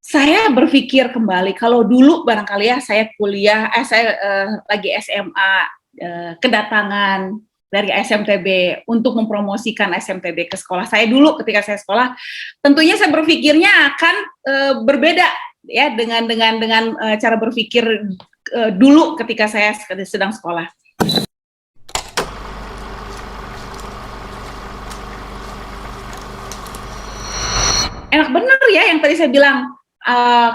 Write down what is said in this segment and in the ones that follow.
saya berpikir kembali kalau dulu barangkali ya saya kuliah, saya lagi SMA, kedatangan dari SMTB untuk mempromosikan SMTB ke sekolah saya dulu ketika saya sekolah, tentunya saya berpikirnya akan berbeda ya dengan cara berpikir dulu ketika saya sedang sekolah. Enak bener ya yang tadi saya bilang,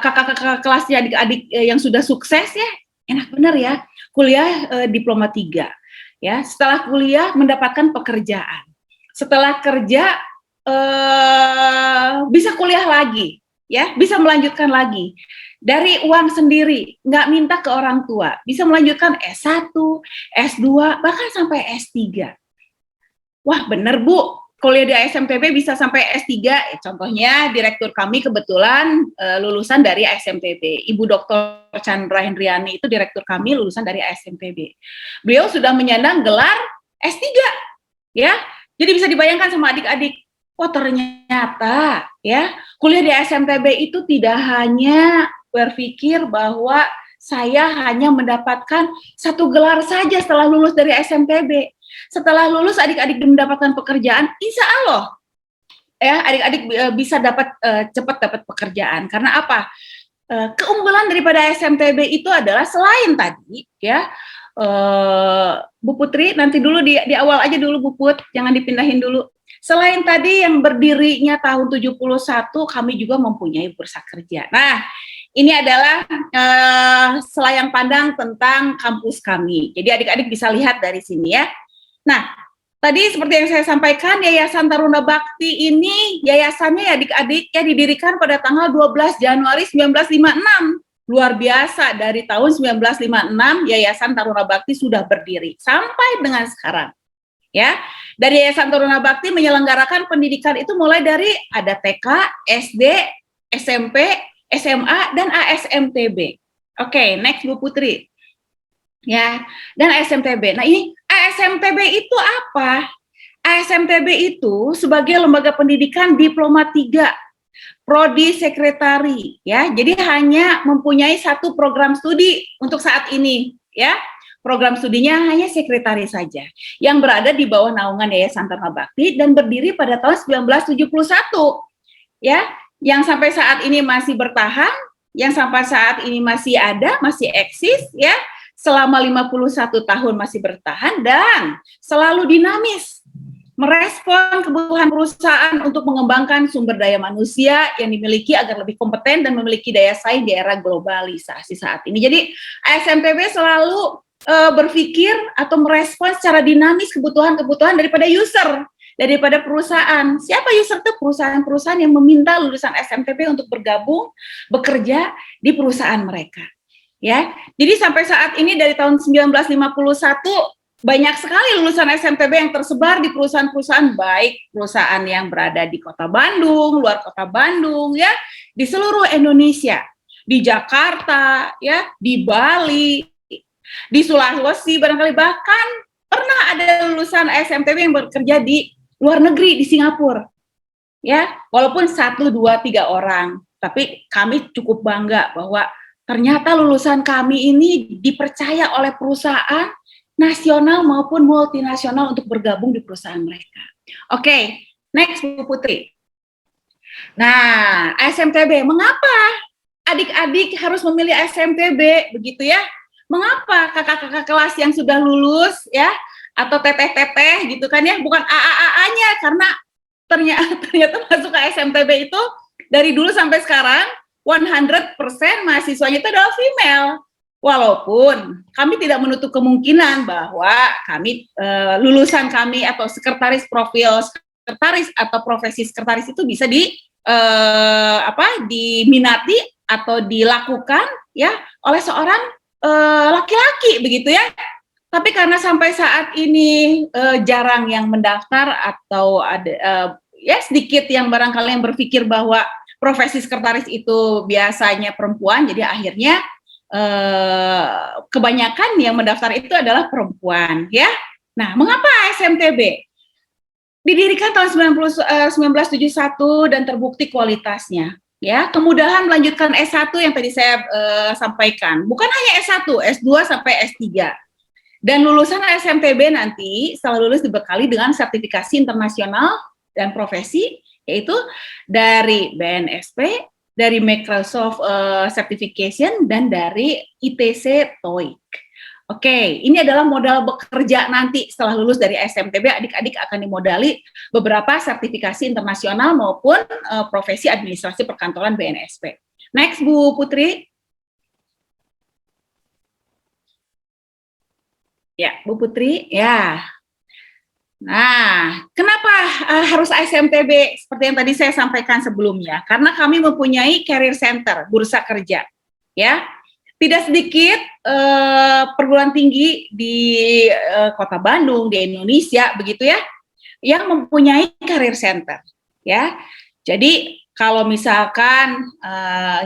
kakak-kakak kelasnya adik-adik yang sudah sukses ya, enak bener ya, kuliah diploma 3 ya, setelah kuliah mendapatkan pekerjaan, setelah kerja bisa kuliah lagi ya, bisa melanjutkan lagi dari uang sendiri, nggak minta ke orang tua, bisa melanjutkan S1, S2, bahkan sampai S3. Wah bener Bu, kuliah di SMTB bisa sampai S3, contohnya direktur kami kebetulan lulusan dari SMTB, Ibu Dr. Chandra Hendriani itu direktur kami lulusan dari SMTB. Beliau sudah menyandang gelar S3, ya. Jadi bisa dibayangkan sama adik-adik, oh ternyata ya kuliah di SMTB itu tidak hanya berpikir bahwa saya hanya mendapatkan satu gelar saja setelah lulus dari SMTB. Setelah lulus adik-adik mendapatkan pekerjaan, insya Allah ya adik-adik bisa cepat dapat pekerjaan. Karena apa? Keunggulan daripada SMTB itu adalah selain tadi ya, Bu Putri nanti dulu di awal aja dulu Bu Put, jangan dipindahin dulu. Selain tadi yang berdirinya tahun 71, kami juga mempunyai bursa kerja. Nah, ini adalah selayang pandang tentang kampus kami. Jadi adik-adik bisa lihat dari sini ya. Nah, tadi seperti yang saya sampaikan, Yayasan Taruna Bakti ini yayasannya ya adik-adik ya didirikan pada tanggal 12 Januari 1956. Luar biasa, dari tahun 1956 Yayasan Taruna Bakti sudah berdiri sampai dengan sekarang. Ya, dari Yayasan Taruna Bakti menyelenggarakan pendidikan itu mulai dari ada TK, SD, SMP, SMA, dan ASMTB. Oke, next Bu Putri. Ya, dan ASMTB. Nah, ini ASMTB itu apa? ASMTB itu sebagai lembaga pendidikan diploma 3, prodi sekretari, ya. Jadi hanya mempunyai satu program studi untuk saat ini, ya. Program studinya hanya sekretari saja, yang berada di bawah naungan Yayasan Taruna Bakti dan berdiri pada tahun 1971, ya. Yang sampai saat ini masih bertahan, yang sampai saat ini masih ada, masih eksis, ya. Selama 51 tahun masih bertahan dan selalu dinamis, merespon kebutuhan perusahaan untuk mengembangkan sumber daya manusia yang dimiliki agar lebih kompeten dan memiliki daya saing di era globalisasi saat ini. Jadi ASMTB selalu berpikir atau merespon secara dinamis kebutuhan-kebutuhan daripada user, daripada perusahaan. Siapa user itu? Perusahaan-perusahaan yang meminta lulusan SMTB untuk bergabung, bekerja di perusahaan mereka. Ya, jadi sampai saat ini dari tahun 1951 banyak sekali lulusan SMTB yang tersebar di perusahaan-perusahaan, baik perusahaan yang berada di Kota Bandung, luar Kota Bandung, ya, di seluruh Indonesia, di Jakarta, ya, di Bali, di Sulawesi, barangkali bahkan pernah ada lulusan SMTB yang bekerja di luar negeri, di Singapura, ya, walaupun 1, 2, 3 orang, tapi kami cukup bangga bahwa ternyata lulusan kami ini dipercaya oleh perusahaan nasional maupun multinasional untuk bergabung di perusahaan mereka. Oke, next Bu Putri. Nah, SMTB, mengapa adik-adik harus memilih SMTB begitu ya? Mengapa kakak-kakak kelas yang sudah lulus ya, atau teteh-teteh gitu kan ya, bukan AAA-nya, karena ternyata masuk ke SMTB itu dari dulu sampai sekarang 100% mahasiswanya itu adalah female. Walaupun kami tidak menutup kemungkinan bahwa kami lulusan kami atau sekretaris profil sekretaris atau profesi sekretaris itu bisa diminati atau dilakukan ya oleh seorang laki-laki begitu ya. Tapi karena sampai saat ini jarang yang mendaftar atau ada ya sedikit yang barangkali yang berpikir bahwa profesi sekretaris itu biasanya perempuan, jadi akhirnya kebanyakan yang mendaftar itu adalah perempuan, ya. Nah, mengapa SMTB? Didirikan tahun 1971 dan terbukti kualitasnya. ya, kemudahan melanjutkan S1 yang tadi saya sampaikan. Bukan hanya S1, S2 sampai S3. Dan lulusan SMTB nanti setelah lulus dibekali dengan sertifikasi internasional dan profesi, yaitu dari BNSP, dari Microsoft Certification, dan dari ITC TOEIC. Oke, ini adalah modal bekerja nanti setelah lulus dari SMTB, adik-adik akan dimodali beberapa sertifikasi internasional maupun profesi administrasi perkantoran BNSP. Next, Bu Putri. Ya, Bu Putri, ya. Nah, kenapa harus SMTB seperti yang tadi saya sampaikan sebelumnya? Karena kami mempunyai career center, bursa kerja, ya. Tidak sedikit perguruan tinggi di Kota Bandung, di Indonesia, begitu ya, yang mempunyai career center, ya. Jadi kalau misalkan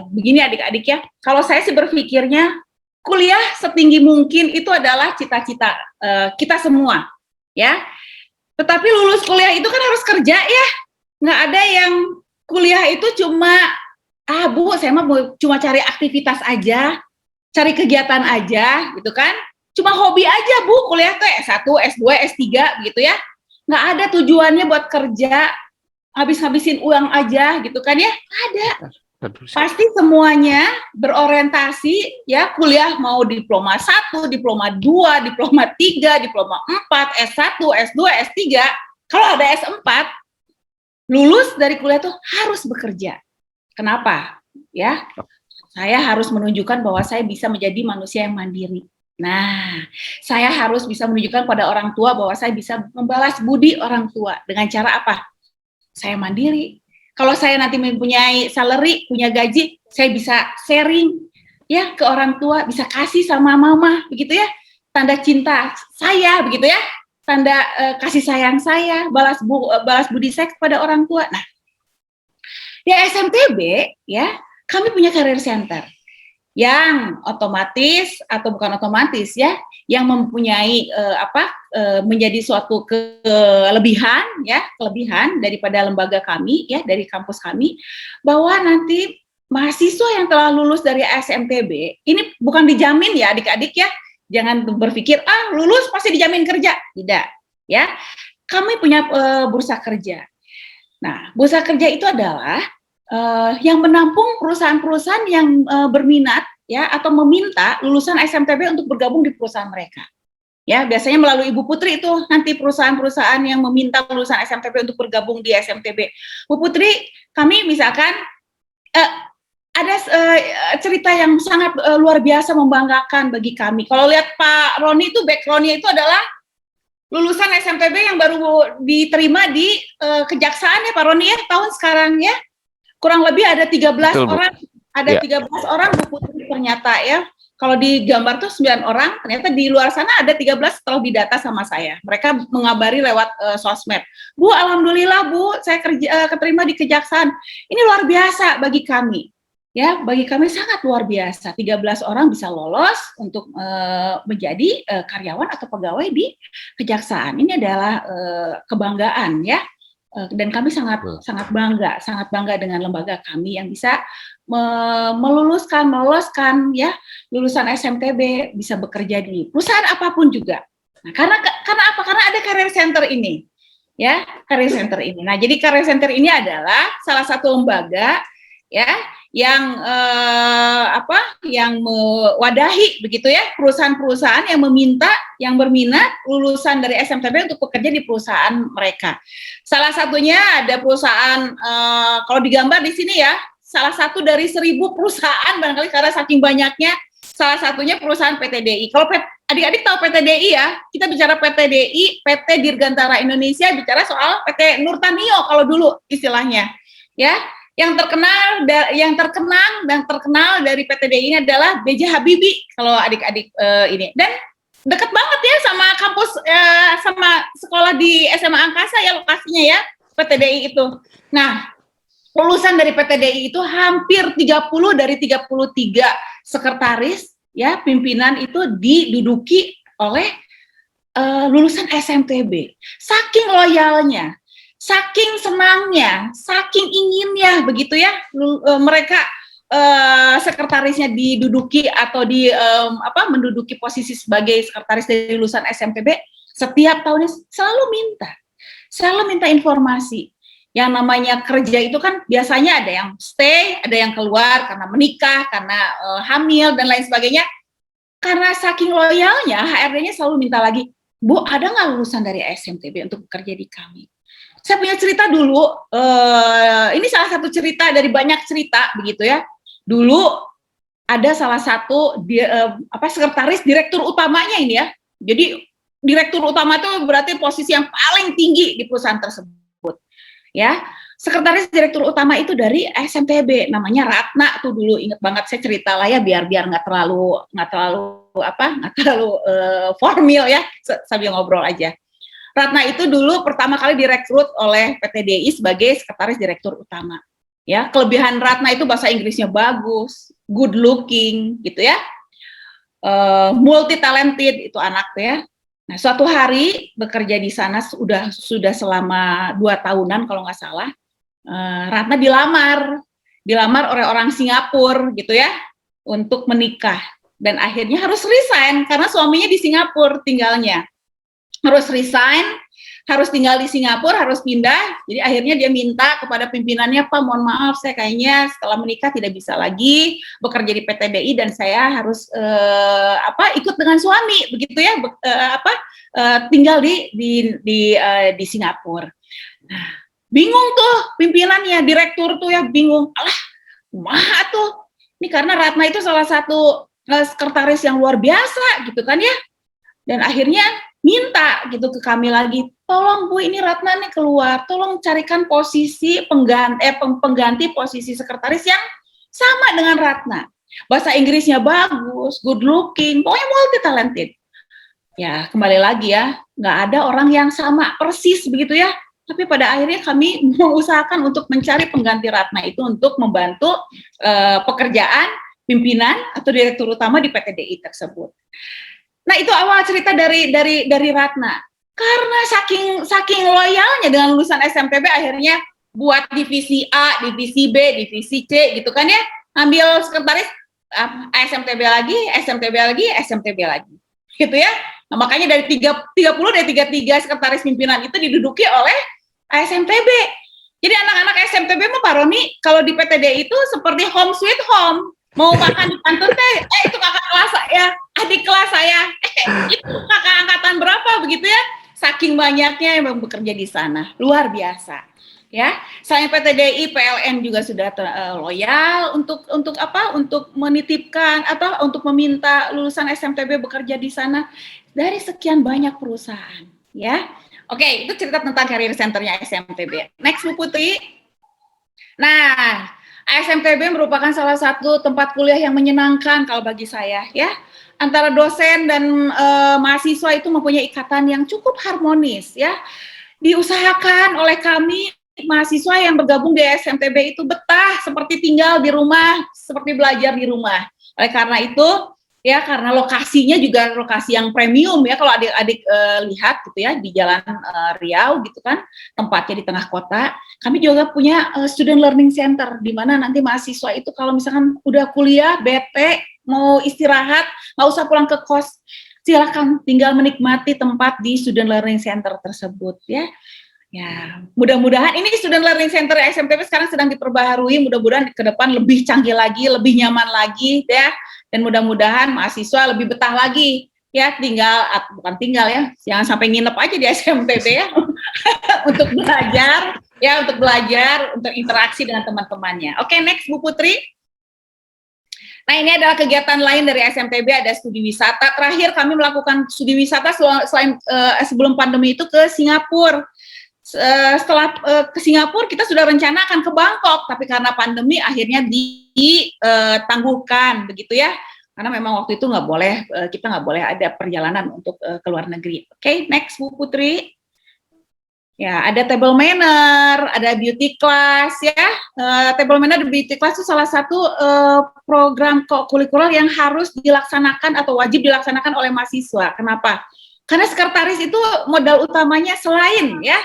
begini adik-adik ya, kalau saya sih berpikirnya kuliah setinggi mungkin itu adalah cita-cita kita semua, ya. Tetapi lulus kuliah itu kan harus kerja ya, nggak ada yang kuliah itu cuma Bu, saya mah cuma cari aktivitas aja, cari kegiatan aja, gitu kan? Cuma hobi aja, Bu, kuliah tuh S1, S2, S3, gitu ya. Nggak ada tujuannya buat kerja, habis-habisin uang aja, gitu kan ya? Ada. Pasti semuanya berorientasi, ya, kuliah mau diploma 1, diploma 2, diploma 3, diploma 4, S1, S2, S3. Kalau ada S4, lulus dari kuliah tuh harus bekerja. Kenapa? Ya, saya harus menunjukkan bahwa saya bisa menjadi manusia yang mandiri. Nah, saya harus bisa menunjukkan pada orang tua bahwa saya bisa membalas budi orang tua. Dengan cara apa? Saya mandiri. Kalau saya nanti mempunyai salary, punya gaji, saya bisa sharing ya ke orang tua, bisa kasih sama mama, begitu ya. Tanda cinta saya, begitu ya. Tanda kasih sayang saya, balas budi saya kepada orang tua. Nah, di SMTB ya, kami punya career center yang otomatis atau bukan otomatis ya, yang mempunyai menjadi suatu kelebihan ya, kelebihan daripada lembaga kami ya, dari kampus kami, bahwa nanti mahasiswa yang telah lulus dari SMTB ini bukan dijamin ya adik-adik ya, jangan berpikir lulus pasti dijamin kerja, tidak ya. Kami punya bursa kerja. Nah, bursa kerja itu adalah yang menampung perusahaan-perusahaan yang berminat ya atau meminta lulusan SMTB untuk bergabung di perusahaan mereka. Ya, biasanya melalui Ibu Putri itu nanti perusahaan-perusahaan yang meminta lulusan SMTB untuk bergabung di SMTB. Bu Putri, kami misalkan ada cerita yang sangat luar biasa membanggakan bagi kami. Kalau lihat Pak Roni itu, background-nya itu adalah lulusan SMTB yang baru diterima di kejaksaan ya Pak Roni ya, tahun sekarang ya. Kurang lebih ada 13 Betul, orang, ada ya. 13 orang Bu Putri ternyata ya. Kalau di gambar tuh 9 orang, ternyata di luar sana ada 13 setelah didata sama saya. Mereka mengabari lewat sosmed. Bu, alhamdulillah Bu, saya keterima di kejaksaan. Ini luar biasa bagi kami. Ya, bagi kami sangat luar biasa. 13 orang bisa lolos untuk menjadi karyawan atau pegawai di kejaksaan. Ini adalah kebanggaan ya. Dan kami sangat bangga dengan lembaga kami yang bisa meloloskan ya lulusan SMTB bisa bekerja di perusahaan apapun juga. Nah, karena apa? Karena ada career center ini, ya career center ini. Nah, jadi career center ini adalah salah satu lembaga ya yang yang mewadahi begitu ya perusahaan-perusahaan yang meminta, yang berminat lulusan dari SMTB untuk bekerja di perusahaan mereka. Salah satunya ada perusahaan kalau digambar di sini ya, salah satu dari 1.000 perusahaan barangkali karena saking banyaknya, salah satunya perusahaan PT DI. Kalau adik-adik tahu PT DI ya, kita bicara PT DI, PT Dirgantara Indonesia, bicara soal PT Nurtanio kalau dulu istilahnya, ya. Yang terkenal dari PT DI ini adalah B.J. Habibie kalau adik-adik ini, dan dekat banget ya sama kampus sama sekolah di SMA Angkasa ya lokasinya ya PT DI itu. Nah, lulusan dari PT DI itu hampir 30 dari 33 sekretaris ya pimpinan itu diduduki oleh lulusan SMTB. Saking loyalnya. Saking senangnya, saking inginnya begitu ya, mereka sekretarisnya diduduki atau menduduki posisi sebagai sekretaris dari lulusan SMPB, setiap tahunnya selalu minta informasi. Yang namanya kerja itu kan biasanya ada yang stay, ada yang keluar karena menikah, karena hamil dan lain sebagainya. Karena saking loyalnya, HRD-nya selalu minta lagi, Bu, ada nggak lulusan dari SMTB untuk bekerja di kami? Saya punya cerita dulu, ini salah satu cerita dari banyak cerita begitu ya. Dulu ada salah satu sekretaris direktur utamanya ini ya. Jadi direktur utama itu berarti posisi yang paling tinggi di perusahaan tersebut. Ya, sekretaris direktur utama itu dari SMTB, namanya Ratna tuh dulu, inget banget saya cerita lah ya biar nggak terlalu formal ya, sambil ngobrol aja. Ratna itu dulu pertama kali direkrut oleh PT DI sebagai sekretaris direktur utama. Ya, kelebihan Ratna itu bahasa Inggrisnya bagus, good looking, gitu ya, multi talented itu anak tuh ya. Nah, suatu hari bekerja di sana sudah selama 2 tahunan kalau nggak salah, Ratna dilamar oleh orang Singapura gitu ya untuk menikah, dan akhirnya harus resign karena suaminya di Singapura tinggalnya. Harus resign, harus tinggal di Singapura, harus pindah. Jadi akhirnya dia minta kepada pimpinannya, Pak, mohon maaf, saya kayaknya setelah menikah tidak bisa lagi bekerja di PT DI dan saya harus ikut dengan suami, begitu ya, tinggal di Singapura. Nah, bingung tuh pimpinannya, direktur tuh ya bingung. Alah, kumaha tuh? Ini karena Ratna itu salah satu sekretaris yang luar biasa gitu kan ya. Dan akhirnya minta gitu ke kami lagi, tolong Bu, ini Ratna nih keluar, tolong carikan posisi pengganti posisi sekretaris yang sama dengan Ratna. Bahasa Inggrisnya bagus, good looking, pokoknya multi talented. Ya, kembali lagi ya, nggak ada orang yang sama persis begitu ya. Tapi pada akhirnya kami mengusahakan untuk mencari pengganti Ratna itu untuk membantu pekerjaan pimpinan atau direktur utama di PT DI tersebut. Nah, itu awal cerita dari Ratna. Karena saking loyalnya dengan lulusan SMPB, akhirnya buat divisi A, divisi B, divisi C gitu kan ya. Ambil sekretaris SMTB lagi, SMTB lagi. Gitu ya. Nah, makanya dari 33 sekretaris pimpinan itu diduduki oleh SMTB. Jadi anak-anak SMTB mah Pak Roni, kalau di PTD itu seperti home sweet home. Mau makan di kantor teh, itu kakak kelas saya, adik kelas saya, itu kakak angkatan berapa begitu ya, saking banyaknya yang bekerja di sana, luar biasa. Ya, selain PT DI, PLN juga sudah loyal untuk menitipkan atau untuk meminta lulusan SMTB bekerja di sana dari sekian banyak perusahaan. Ya, oke, itu cerita tentang career centernya SMTB. Next, Bu Putri. Nah, SMTB merupakan salah satu tempat kuliah yang menyenangkan kalau bagi saya ya. Antara dosen dan mahasiswa itu mempunyai ikatan yang cukup harmonis ya. Diusahakan oleh kami mahasiswa yang bergabung di SMTB itu betah seperti tinggal di rumah, seperti belajar di rumah. Oleh karena itu ya, karena lokasinya juga lokasi yang premium ya, kalau adik-adik lihat gitu ya di Jalan Riau gitu kan, tempatnya di tengah kota. Kami juga punya student learning center di mana nanti mahasiswa itu kalau misalkan udah kuliah bete mau istirahat, nggak usah pulang ke kos, silakan tinggal menikmati tempat di student learning center tersebut ya. Ya, mudah-mudahan ini student learning center SMTB sekarang sedang diperbaharui, mudah-mudahan ke depan lebih canggih lagi, lebih nyaman lagi ya, dan mudah-mudahan mahasiswa lebih betah lagi ya, bukan tinggal ya, jangan sampai nginep aja di SMTB ya untuk belajar, untuk interaksi dengan teman-temannya. Oke, next Bu Putri. Nah, ini adalah kegiatan lain dari SMTB, ada studi wisata. Terakhir kami melakukan studi wisata sebelum pandemi itu ke Singapura. Setelah ke Singapura kita sudah rencana akan ke Bangkok, tapi karena pandemi akhirnya ditangguhkan begitu ya, karena memang waktu itu kita nggak boleh ada perjalanan untuk ke luar negeri. Oke, next Bu Putri. Ya, ada table manner, ada beauty class ya. Table manner dan beauty class itu salah satu program kurikuler yang harus dilaksanakan atau wajib dilaksanakan oleh mahasiswa. Kenapa? Karena sekretaris itu modal utamanya selain ya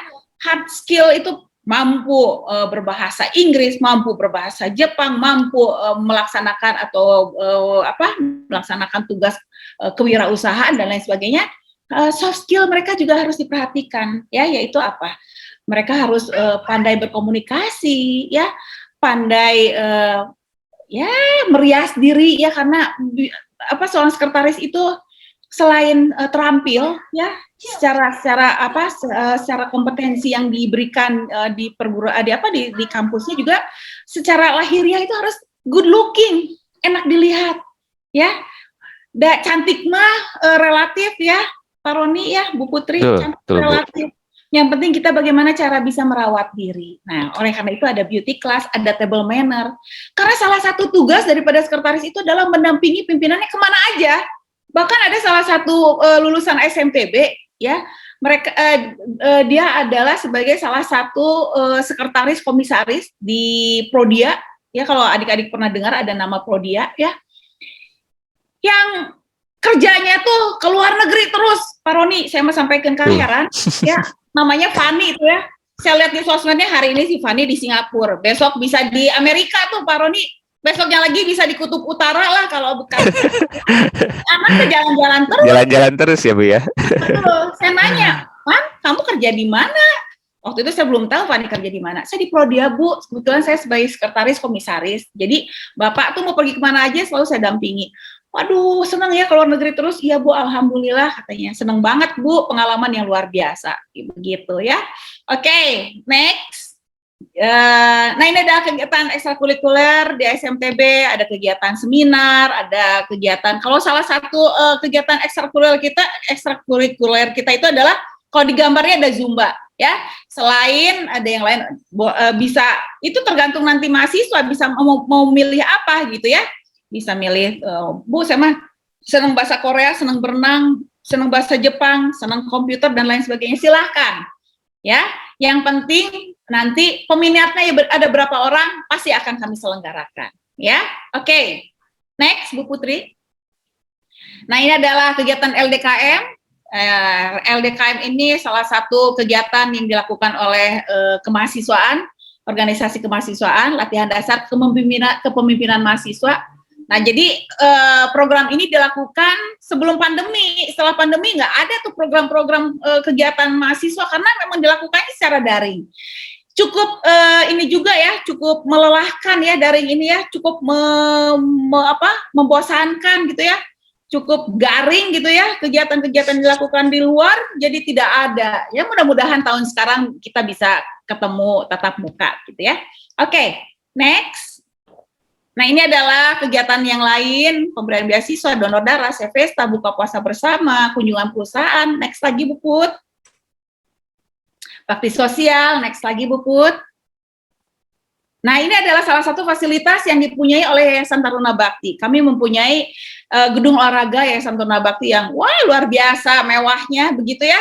hard skill itu mampu berbahasa Inggris, mampu berbahasa Jepang, mampu melaksanakan atau melaksanakan tugas kewirausahaan dan lain sebagainya. Soft skill mereka juga harus diperhatikan, ya, yaitu apa? Mereka harus pandai berkomunikasi, ya, pandai ya merias diri, ya, karena seorang sekretaris itu selain terampil, ya, secara kompetensi yang diberikan di di kampusnya, juga secara lahiriah itu harus good looking, enak dilihat, ya. Cantik mah relatif, ya, Pak Roni, ya, Bu Putri, cantik relatif. Yang penting kita bagaimana cara bisa merawat diri. Nah, oleh karena itu ada beauty class, ada table manner. Karena salah satu tugas daripada sekretaris itu adalah mendampingi pimpinannya kemana aja. Bahkan ada salah satu lulusan SMPB, ya, mereka dia adalah sebagai salah satu sekretaris komisaris di Prodia, ya, kalau adik-adik pernah dengar ada nama Prodia, ya, yang kerjanya tuh ke luar negeri terus, Pak Roni, saya mau sampaikan ke heran, ya, namanya Fani itu, ya, saya lihat di sosmednya hari ini si Fani di Singapura, besok bisa di Amerika tuh Pak Roni, besoknya lagi bisa di Kutub Utara lah kalau bukan. Anak ke jalan-jalan terus. Jalan-jalan terus ya Bu, ya. Betul. Saya nanya, "Man, kamu kerja di mana?" Waktu itu saya belum tahu Fani kerja di mana. Saya di Prodia, Bu. Kebetulan saya sebagai sekretaris komisaris. Jadi Bapak tuh mau pergi kemana aja selalu saya dampingi. Waduh, senang ya keluar negeri terus. Iya Bu, alhamdulillah katanya. Senang banget Bu, pengalaman yang luar biasa. Begitu ya. Oke, next. Nah, ini ada kegiatan ekstrakurikuler di SMTB, ada kegiatan seminar, ada kegiatan, kalau salah satu kegiatan ekstrakurikuler kita itu adalah, kalau di gambarnya ada Zumba, ya. Selain ada yang lain, bisa, itu tergantung nanti mahasiswa bisa mau milih apa gitu, ya. Bisa milih, Bu, saya mah senang bahasa Korea, senang berenang, senang bahasa Jepang, senang komputer dan lain sebagainya, silahkan, ya. Yang penting nanti peminatnya ada berapa orang, pasti akan kami selenggarakan, ya. Oke. Next, Bu Putri. Nah, ini adalah kegiatan LDKM. LDKM ini salah satu kegiatan yang dilakukan oleh kemahasiswaan, organisasi kemahasiswaan, latihan dasar kepemimpinan mahasiswa. Nah, jadi program ini dilakukan sebelum pandemi. Setelah pandemi nggak ada tuh program-program kegiatan mahasiswa karena memang dilakukannya secara daring. Cukup ini juga ya, cukup melelahkan ya daring ini ya, cukup membosankan gitu ya, cukup garing gitu ya, kegiatan-kegiatan dilakukan di luar jadi tidak ada. Ya mudah-mudahan tahun sekarang kita bisa ketemu tatap muka gitu ya. Oke, next. Nah, ini adalah kegiatan yang lain, pemberian beasiswa, donor darah, Sevesta, buka puasa bersama, kunjungan perusahaan. Next lagi Bu Put. Bakti sosial, next lagi Bu Put. Nah, ini adalah salah satu fasilitas yang dipunyai oleh Yayasan Taruna Bakti. Kami mempunyai gedung olahraga Yayasan Taruna Bakti yang wah luar biasa mewahnya begitu ya.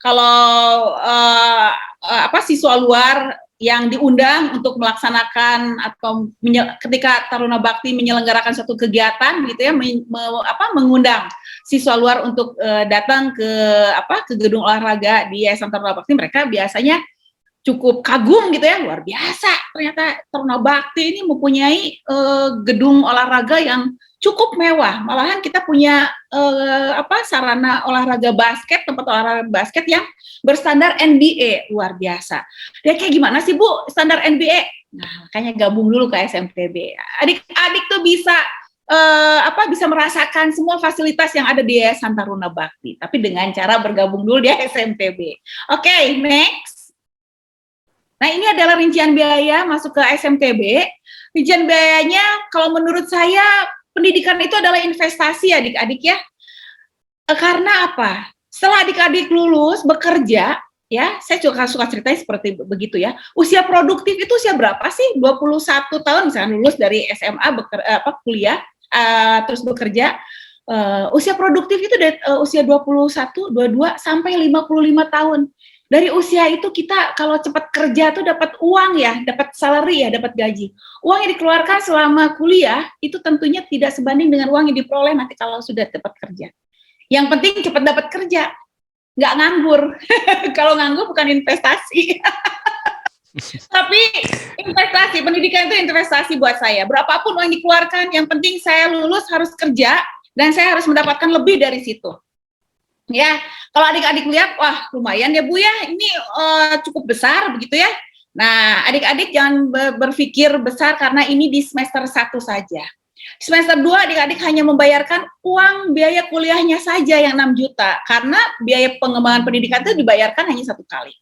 Kalau siswa luar yang diundang untuk melaksanakan atau ketika Taruna Bakti menyelenggarakan suatu kegiatan gitu ya, mengundang siswa luar untuk datang ke gedung olahraga di Yayasan Taruna Bakti, mereka biasanya cukup kagum gitu ya, luar biasa ternyata Taruna Bakti ini mempunyai gedung olahraga yang cukup mewah. Malahan kita punya sarana olahraga basket, tempat olahraga basket yang berstandar NBA, luar biasa. Dia kayak gimana sih Bu standar NBA? Nah, makanya gabung dulu ke SMTB. Adik-adik tuh bisa bisa merasakan semua fasilitas yang ada di Yayasan Taruna Bakti, tapi dengan cara bergabung dulu di SMTB. Oke, next. Nah, ini adalah rincian biaya masuk ke SMTB. Rincian biayanya kalau menurut saya pendidikan itu adalah investasi adik-adik ya. Karena apa? Setelah adik-adik lulus bekerja, ya, saya juga suka ceritanya seperti begitu ya. Usia produktif itu usia berapa sih? 21 tahun misalnya lulus dari SMA kuliah terus bekerja. Usia produktif itu dari usia 21, 22 sampai 55 tahun. Dari usia itu kita kalau cepat kerja tuh dapat uang ya, dapat salary ya, dapat gaji. Uang yang dikeluarkan selama kuliah itu tentunya tidak sebanding dengan uang yang diperoleh nanti kalau sudah dapat kerja. Yang penting cepat dapat kerja. nggak nganggur. Kalau nganggur bukan investasi. Tapi investasi, pendidikan itu investasi buat saya. Berapapun uang dikeluarkan, yang penting saya lulus harus kerja dan saya harus mendapatkan lebih dari situ. Ya, kalau adik-adik lihat, wah lumayan ya Bu ya, ini cukup besar begitu ya. Nah, adik-adik jangan berpikir besar karena ini di semester 1 saja. Semester 2 adik-adik hanya membayarkan uang biaya kuliahnya saja yang 6 juta, karena biaya pengembangan pendidikan itu dibayarkan hanya 1 kali.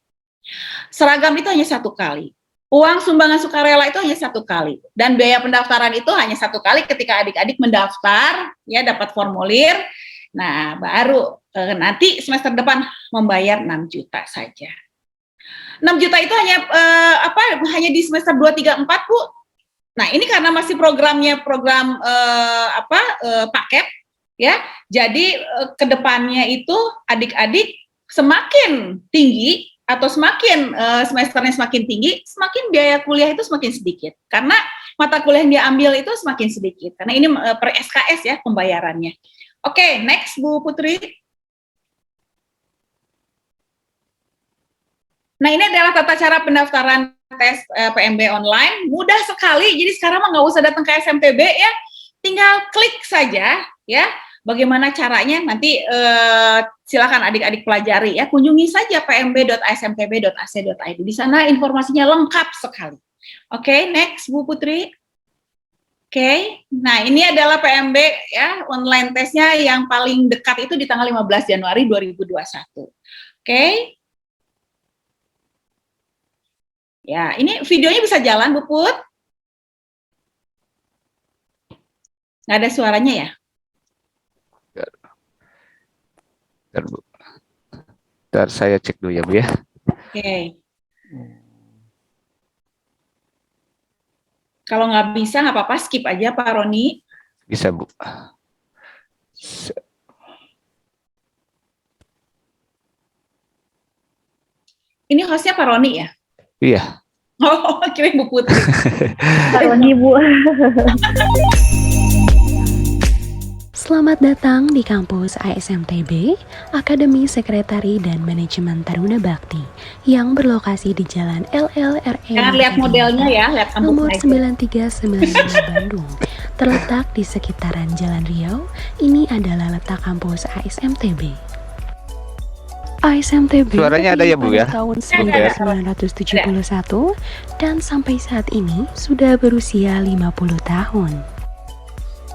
Seragam itu hanya 1 kali. Uang sumbangan sukarela itu hanya 1 kali. Dan biaya pendaftaran itu hanya 1 kali ketika adik-adik mendaftar, ya dapat formulir. Nah, baru nanti semester depan membayar 6 juta saja. 6 juta itu hanya hanya di semester 2, 3, 4, Bu. Nah, ini karena masih program paket, ya. Jadi kedepannya itu adik-adik semakin tinggi atau semakin semesternya semakin tinggi, semakin biaya kuliah itu semakin sedikit. Karena mata kuliah yang diambil itu semakin sedikit. Karena ini per SKS ya pembayarannya. Oke, next Bu Putri. Nah, ini adalah tata cara pendaftaran tes PMB online. Mudah sekali, jadi sekarang mah nggak usah datang ke SMTB ya, tinggal klik saja ya. Bagaimana caranya nanti silakan adik-adik pelajari ya, kunjungi saja pmb.asmtb.ac.id. Di sana informasinya lengkap sekali. Oke, next Bu Putri. Oke, nah ini adalah PMB ya, online tesnya yang paling dekat itu di tanggal 15 Januari 2021. Oke. Ya, ini videonya bisa jalan, Bu Put? Nggak ada suaranya ya? Bentar, Bu. Bentar, saya cek dulu ya, Bu ya. Oke. Kalau nggak bisa, nggak apa-apa, skip aja, Pak Roni. Bisa, Bu. Ini hostnya Pak Roni ya? Iya. Oh, kira Bu Putri. Pak Roni, Bu. Selamat datang di kampus ASMTB, Akademi Sekretari dan Manajemen Taruna Bakti, yang berlokasi di Jalan LLRE Jangan lihat modelnya ya, lihat kampus nomor aja. 9395 Bandung. Terletak di sekitaran Jalan Riau, ini adalah letak kampus ASMTB. ASMTB Suaranya ada ya, Bu ya? tahun 1971 dan sampai saat ini sudah berusia 50 tahun.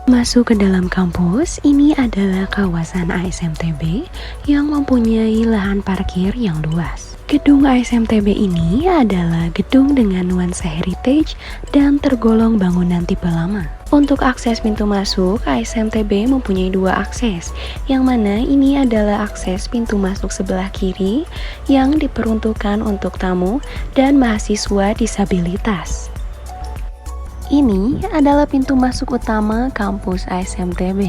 Masuk ke dalam kampus, ini adalah kawasan ASMTB yang mempunyai lahan parkir yang luas. Gedung ASMTB ini adalah gedung dengan nuansa heritage dan tergolong bangunan tipe lama. Untuk akses pintu masuk, ASMTB mempunyai 2 akses, yang mana ini adalah akses pintu masuk sebelah kiri yang diperuntukkan untuk tamu dan mahasiswa disabilitas. Ini adalah pintu masuk utama kampus ASMTB.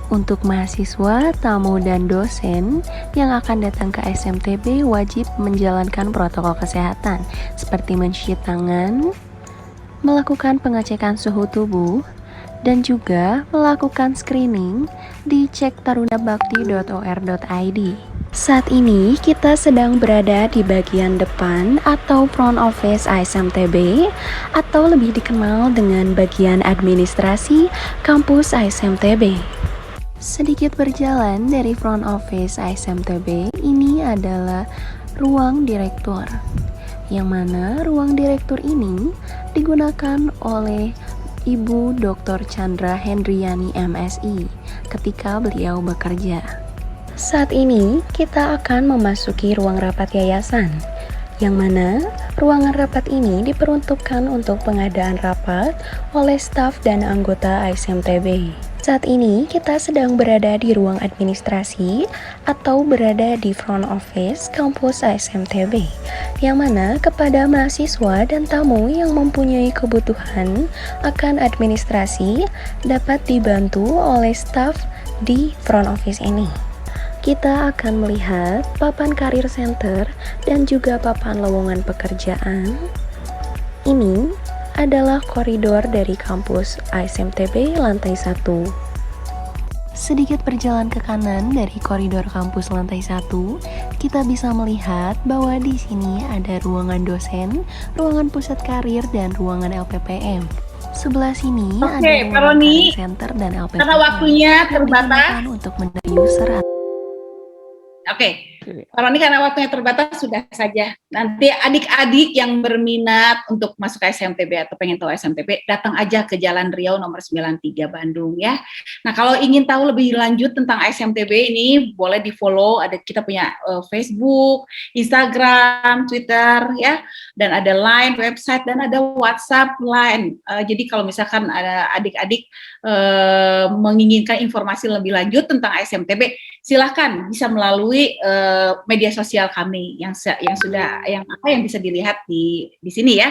Untuk mahasiswa, tamu, dan dosen yang akan datang ke ASMTB wajib menjalankan protokol kesehatan seperti mencuci tangan, melakukan pengecekan suhu tubuh, dan juga melakukan screening di cektarunabakti.or.id. Saat ini kita sedang berada di bagian depan atau front office ASMTB atau lebih dikenal dengan bagian administrasi kampus ASMTB. Sedikit berjalan dari front office ASMTB, ini adalah ruang direktur, yang mana ruang direktur ini digunakan oleh Ibu Dr. Chandra Hendriani MSI ketika beliau bekerja. Saat ini kita akan memasuki ruang rapat yayasan, yang mana ruangan rapat ini diperuntukkan untuk pengadaan rapat oleh staf dan anggota ASMTB. Saat ini kita sedang berada di ruang administrasi atau berada di front office kampus ASMTB, yang mana kepada mahasiswa dan tamu yang mempunyai kebutuhan akan administrasi dapat dibantu oleh staf di front office ini. Kita akan melihat papan karir center dan juga papan lowongan pekerjaan. Ini adalah koridor dari kampus ASMTB lantai 1. Sedikit berjalan ke kanan dari koridor kampus lantai 1, kita bisa melihat bahwa di sini ada ruangan dosen, ruangan pusat karir, dan ruangan LPPM. Sebelah sini ada Oke, Pak ruangan Roni, karir center dan LPPM. karena waktunya yang terbatas. digunakan untuk menerima user. Oke, Pak Roni, karena waktunya terbatas sudah saja. Nanti adik-adik yang berminat untuk masuk ke SMTB atau pengen tahu SMTB, datang aja ke Jalan Riau nomor 93 Bandung ya. Nah, kalau ingin tahu lebih lanjut tentang SMTB ini, boleh di-follow. Ada kita punya Facebook, Instagram, Twitter ya, dan ada Line, website, dan ada WhatsApp Line. Jadi kalau misalkan ada adik-adik menginginkan informasi lebih lanjut tentang SMTB, silahkan bisa melalui media sosial kami yang bisa dilihat di sini ya.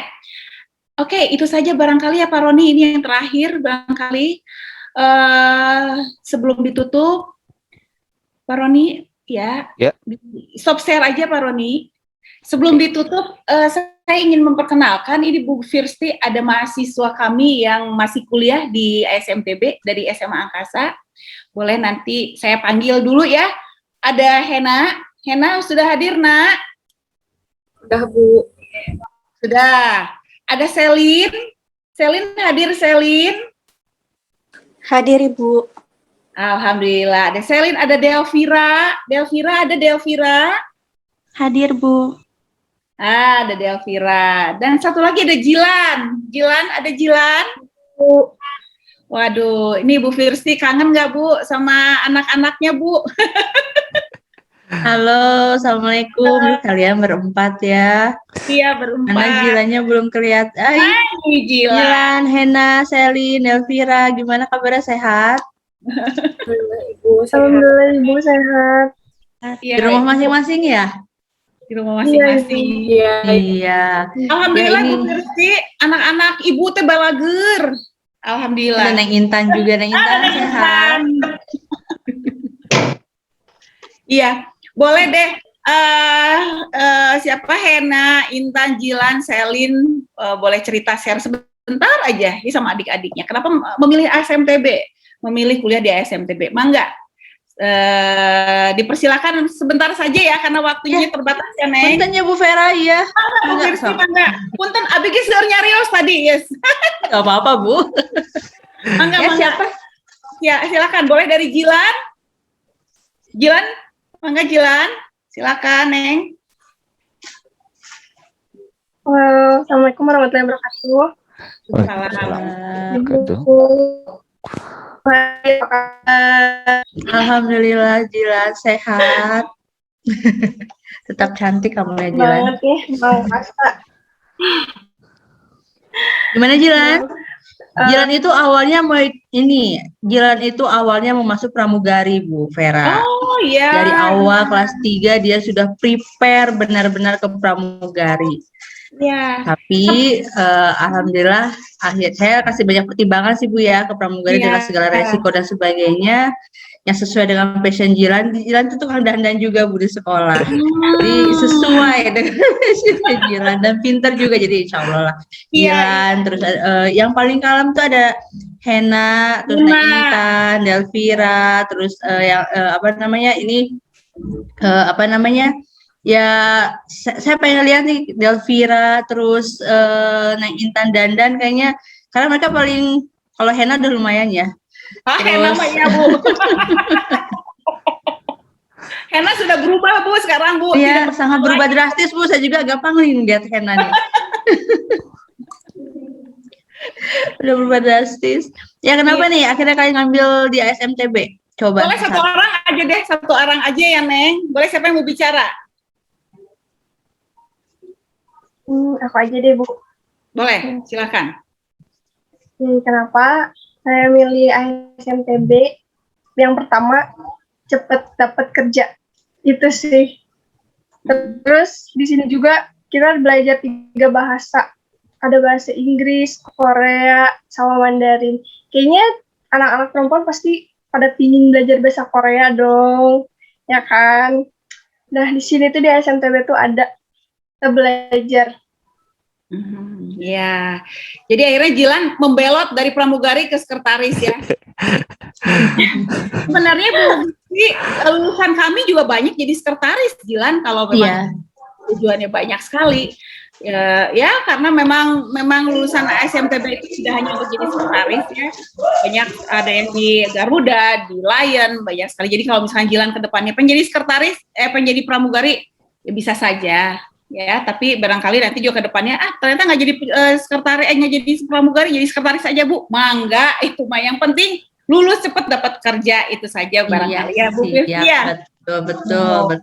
Oke, itu saja barangkali ya Pak Roni, ini yang terakhir barangkali sebelum ditutup Pak Roni ya. Stop share aja Pak Roni. Sebelum ditutup saya ingin memperkenalkan ini Bu Firsti, ada mahasiswa kami yang masih kuliah di SMTB dari SMA Angkasa. Boleh nanti saya panggil dulu ya. Ada Hena sudah hadir, Nak? Udah, Bu. Sudah. Ada Selin hadir, Selin? Hadir, Ibu. Alhamdulillah. Ada Selin, ada Delvira. Ada Delvira? Hadir, Bu. Ada Delvira. Dan satu lagi ada Jilan. Ada Jilan? Bu. Waduh, ini Bu Firsti kangen nggak Bu sama anak-anaknya Bu? Halo, Assalamualaikum. Kalian berempat ya. Iya, berempat. Anak Jilannya belum kelihatan. Hai, Jilan, Hena, Selin, Elvira, gimana kabarnya, sehat? Alhamdulillah, Ibu sehat. Ya, Di rumah masing-masing ya? Di rumah masing-masing. Iya. Alhamdulillah Ya, Bu Firsti, anak-anak Ibu teh balager. Alhamdulillah. Ada Neng Intan juga, Neng Intan sehat. Iya, boleh deh. Siapa Hena, Intan, Jilan, Selin, boleh cerita share sebentar aja ya sama adik-adiknya. Kenapa memilih SMTB? Memilih kuliah di SMTB? Mangga. Dipersilakan sebentar saja ya karena waktunya terbatas ya, Neng. Punten ya Bu Vera, ya. Punten, abis seur nyarios tadi, yes. Gak apa-apa, Bu. Mangga. Siapa? Ya, silakan. Boleh dari Jilan? Mangga Jilan. Silakan, Neng. Assalamualaikum warahmatullahi wabarakatuh. Alhamdulillah, Jilan sehat. Tetap cantik kamu ya, Jilan. Banget ya, Bang Asa. Gimana, Jilan? Jilan itu awalnya mau masuk pramugari, Bu Vera. Oh iya. Dari awal kelas 3 dia sudah prepare benar-benar ke pramugari. Iya. Tapi alhamdulillah saya kasih banyak pertimbangan sih Bu ya ke pramugari dengan segala resiko dan sebagainya yang sesuai dengan passion Jilan. Jilan itu tukang dandan juga Bu di sekolah. Jadi sesuai dengan passion Jilan dan pintar juga, jadi insya Allah lah. Jilan terus yang paling kalem tuh ada Hena, terus Intan, Delvira, terus ya saya pengen lihat nih Delvira, terus Neng Intan dandan kayaknya karena mereka paling, kalau Hena udah lumayan ya. Hena mah ya Bu. Hena sudah berubah Bu sekarang Bu. Iya, sangat berubah drastis Bu. Saya juga agak pangling lihat Hena nih. Udah berubah drastis. Ya kenapa nih akhirnya kalian ngambil di SMTB? Coba. Boleh satu orang aja ya Neng. Boleh, siapa yang mau bicara? Aku aja deh, Bu. Boleh, silakan. Kenapa saya milih SMTB? Yang pertama, cepet dapat kerja. Itu sih. Terus di sini juga kita belajar 3 bahasa. Ada bahasa Inggris, Korea, sama Mandarin. Kayaknya anak-anak perempuan pasti pada pingin belajar bahasa Korea dong, ya kan? Nah, di sini tuh di SMTB tuh ada kita belajar Ya, jadi akhirnya Jilan membelot dari pramugari ke sekretaris ya. Sebenarnya Bu, lulusan kami juga banyak jadi sekretaris Jilan kalau memang tujuannya banyak sekali. Ya karena memang lulusan ASMTB itu tidak hanya untuk jadi sekretaris ya, banyak ada yang di Garuda, di Lion, banyak sekali. Jadi kalau misalnya Jilan ke depannya pengen jadi sekretaris, pengen jadi pramugari, ya bisa saja. Ya, tapi barangkali nanti juga ke depannya ternyata nggak jadi sekretaris, nggak jadi pramugari, jadi sekretaris aja Bu. Mangga, itu mah yang penting lulus cepat dapat kerja, itu saja barangkali ya Bu. Iya, betul.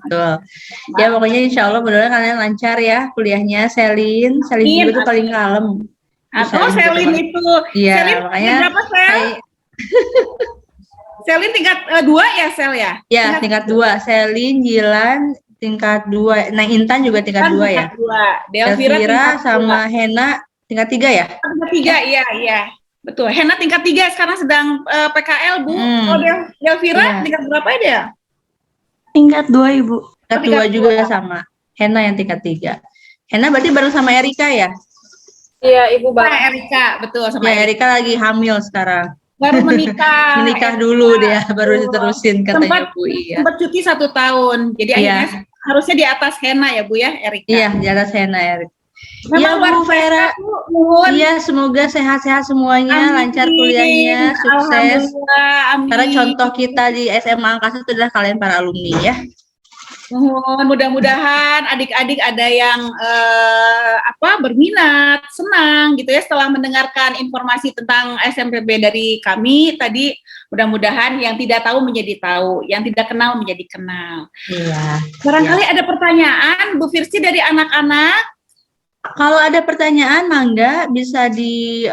Ya pokoknya insya Allah mudah-mudahan kalian lancar ya kuliahnya. Selin juga tuh paling kalem. Atau Selin itu, Selin makanya berapa Sel? Selin tingkat 2 ya Sel ya? Ya tingkat 2, Selin, Jilan tingkat 2, nah Intan juga tingkat 2 ya. Delvira sama Hena tingkat 3 ya? Tingkat 3, iya. Betul. Hena tingkat 3 sekarang sedang PKL Bu. Oh Delvira tingkat berapa dia? Tingkat 2 Ibu. Tingkat 2 juga sama. Hena yang tingkat 3. Hena berarti bareng sama Erika ya? Iya Ibu Bang. Erika, betul sama Erika lagi hamil sekarang. Baru menikah. Menikah dulu dia, baru diterusin katanya Bu. Iya. Sempat cuti 1 tahun. Jadi akhirnya harusnya di atas Hena ya Bu ya, Erika. Iya, di atas Hena Erika. Memang Bu Vera. Iya, semoga sehat-sehat semuanya, lancar kuliahnya, sukses. Amin. Karena contoh kita di SMA Angkasa itu adalah kalian para alumni ya. Mudah-mudahan adik-adik ada yang berminat, senang gitu ya setelah mendengarkan informasi tentang SMPB dari kami tadi. Mudah-mudahan yang tidak tahu menjadi tahu, yang tidak kenal menjadi kenal. Iya. Barangkali ada pertanyaan Bu Firsi dari anak-anak. Kalau ada pertanyaan, mangga bisa di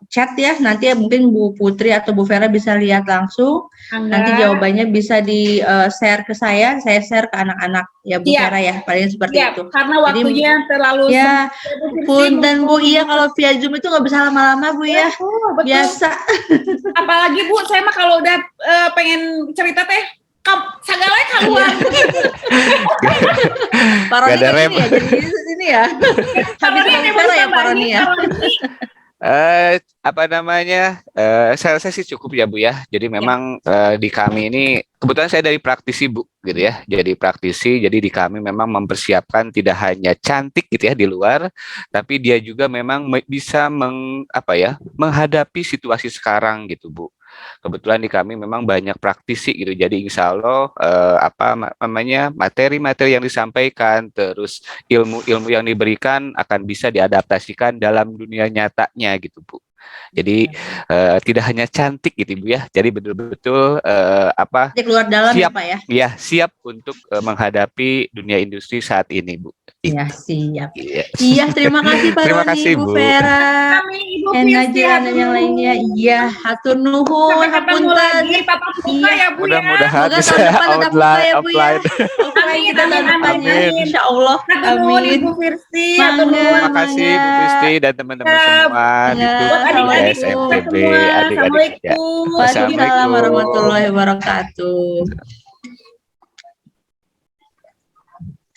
chat ya. Nanti mungkin Bu Putri atau Bu Vera bisa lihat langsung. Nanti jawabannya bisa di share ke saya share ke anak-anak ya Bu Vera ya. Paling seperti itu. Karena waktunya terlalu punten Bu. Iya, kalau via Zoom itu nggak bisa lama-lama Bu ya. Betul. Biasa. Apalagi Bu, saya mah kalau udah pengen cerita teh sagalanya keluar. Paroni ini ya, jadi sini ya. Habis Vera ya Paroni ya. Saya sih cukup ya Bu ya. Jadi memang di kami ini kebetulan saya dari praktisi Bu gitu ya. Jadi praktisi, jadi di kami memang mempersiapkan tidak hanya cantik gitu ya di luar, tapi dia juga memang bisa menghadapi situasi sekarang gitu Bu. Kebetulan di kami memang banyak praktisi gitu, jadi insya Allah materi-materi yang disampaikan, terus ilmu-ilmu yang diberikan akan bisa diadaptasikan dalam dunia nyatanya gitu Bu. Jadi tidak hanya cantik gitu Bu ya, jadi betul-betul keluar dalam siap, ya Pak ya? Ya siap untuk menghadapi dunia industri saat ini Bu. Iya siap. Iya terima kasih Pak Roni, Bu Vera, Hena Jilan dan yang lainnya. Iya hatur nuhun, hapunten. Iya, mudah-mudahan bisa offline. Offline kita tahun depannya, insya Allah. Amin. Ibu Firsi. Terima kasih Bu Firsi dan teman-teman semua di SMPB. Assalamualaikum. Waalaikumsalam warahmatullahi wabarakatuh.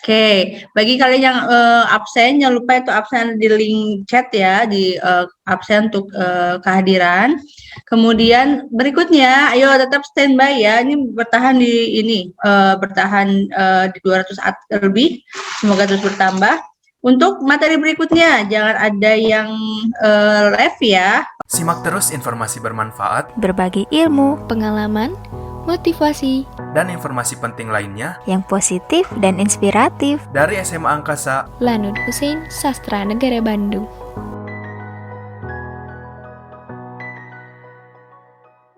Oke, bagi kalian yang absen, jangan lupa itu absen di link chat ya, di absen untuk kehadiran. Kemudian berikutnya, ayo tetap standby ya, ini bertahan di 200 lebih, semoga terus bertambah. Untuk materi berikutnya, jangan ada yang live ya. Simak terus informasi bermanfaat, Berbagi ilmu, pengalaman, motivasi, dan informasi penting lainnya yang positif dan inspiratif dari SMA Angkasa Lanud Hussein Sastra Negara Bandung.